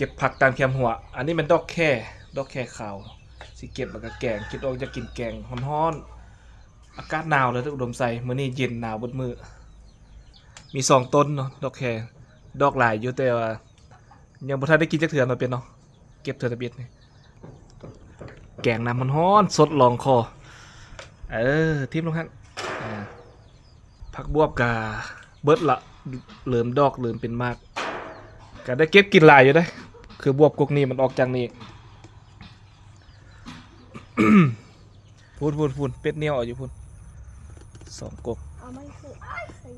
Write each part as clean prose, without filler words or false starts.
ก็บผักตามแคมหัวอันนี้มันดอกแค่ขาวสิเก็บแล้วก็แกงคิดออกจะกินแกงร้อนๆอากาศหนาวเลยทุกอุดมใส่มื้อนี้เย็นหนาวเบิดมื้อมี2ต้นเนาะดอกแค่ดอกหลายอยู่แต่ว่ายังบ่ทันได้กินจักเทื่อเนาะเป็นเนาะเก็บเทื่อตะเบ็ดนี่แกงน้ำมันร้อนสดลองคอทิมลงหั่นผักบวบกะเบิดละเริ่มดอกเริ่มเป็นมากก็ได้เก็บกินหลายอยู่ได้คือบวบกกนี้มันออกจากนี่ พูนเป็ดเหนียวอยู่พูน2 กก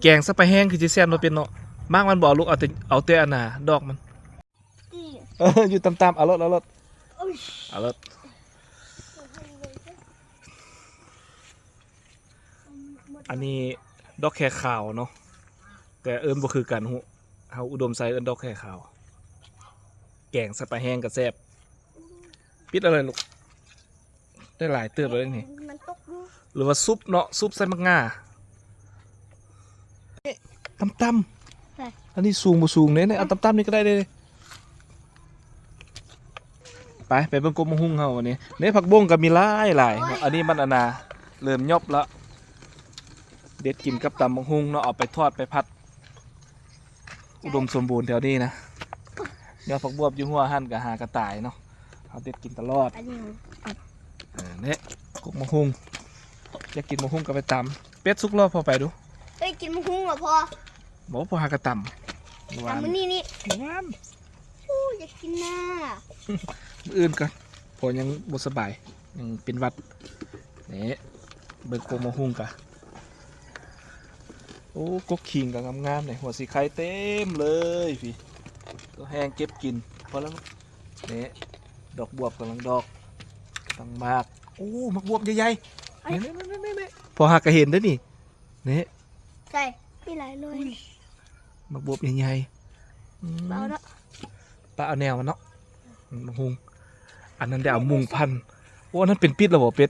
แกงซะไปแห้งคือสิแซ่บเนาะเป็นเนาะมากมันบ่ลูกเอาแต่อันน่ะดอกมันอยู่ตามๆเอารถอันนี้ดอกแค่ขาวเนาะแต่เอิ้นบ่คือกันฮู้เฮาอุดมไซเอิ้นดอกแค่ขาวแกงซะไปแห้งก็แซ่บปิดอะไรลูกได้หลายเติบเลยนี่หรือว่าซุปเนาะซุปใส่มักง่าตำอันนี้สูงบ่สูงเนี่ยเอาตำนี่ก็ได้เลยไปเบิ่งกบมะฮุ่งเฮาวันนี้เนี่ยผักบุ้งก็มีหลายอันนี้มันนาเริ่มยอบละเด็ดกินกับตำมะฮุ่งเนาะเอาไปทอดไปพัดอุดมสมบูรณ์แถวนี้นะเนี่ยผักบวบอยู่หัวหั่นกับหากระต่ายเนาะเอาเด็ดกินตลอดเนี่ยกบมะฮุ่งอยากกินมะฮุ่งก็ไปตำเป็ดสุกรอบพอไปดูกินมะฮุ่งเหรอพ่อบอกพอหากระตำตำมันนี่หวานอยากกินหน้าอื่นก่อนพอยังบ่สบายยังเป็นวัดนี่เบิกกบมะฮุ่งกะโอ้กกขิงกับงามๆเลยหัวสีไข่เต็มเลยพี่ตัวแห้งเก็บกินพอแล้วนี่ดอกบวบกำลังดอกตั้งมากโอ้มักบวบใหญ่ๆนี่พอหากกระเห็นได้นี่นี่ใช่มีหลายเลยมักบวบใหญ่ๆเบาเนาะปลาเอาแนวมันเนาะมะฮุ่งอันนั้นเดี๋ยวมุงพันโอ้นั่นเป็นปิดหรอบ่เป็ด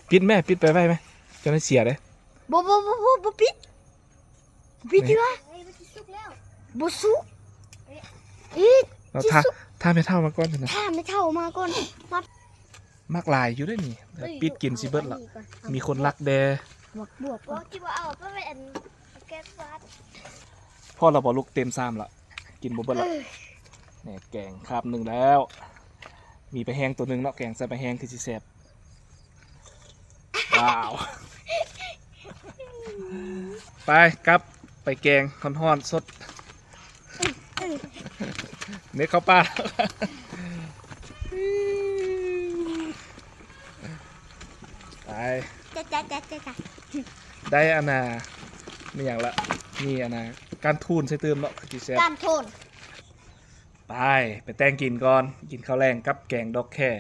ปิดแม่ปิดไปไว้ไหมจะไม่เสียเลยบ่ปิดดีวะบ่สุกเราถ้าไม่เท่ามาก่อนนะถ้าไม่เท่ามาก่อนมากลายอยู่ด้วยนี่ปิดกินสิเบิดละมีคนรักแดบวกที่ว่าเอาไปเป็นแก๊สวัดพ่อเราบอกลูกเต็มซ้ำละกินบ่เบิดละเนี่ยแกงคาบหนึ่งแล้วมีไปแห้งตัวหนึ่งเนาะแกงใส่ไปแห้งคือสิแซ่บว้าวไปครับไปแกงฮ้อนๆสดเนื้อข้าวปลาไปได้อาณาไม่อย่างละนี่อาณาการทูนใส่เติมเนาะคือแซ่บการทูนไปแต่งกินก่อนกินข้าวแรงกับแกงดอกแค่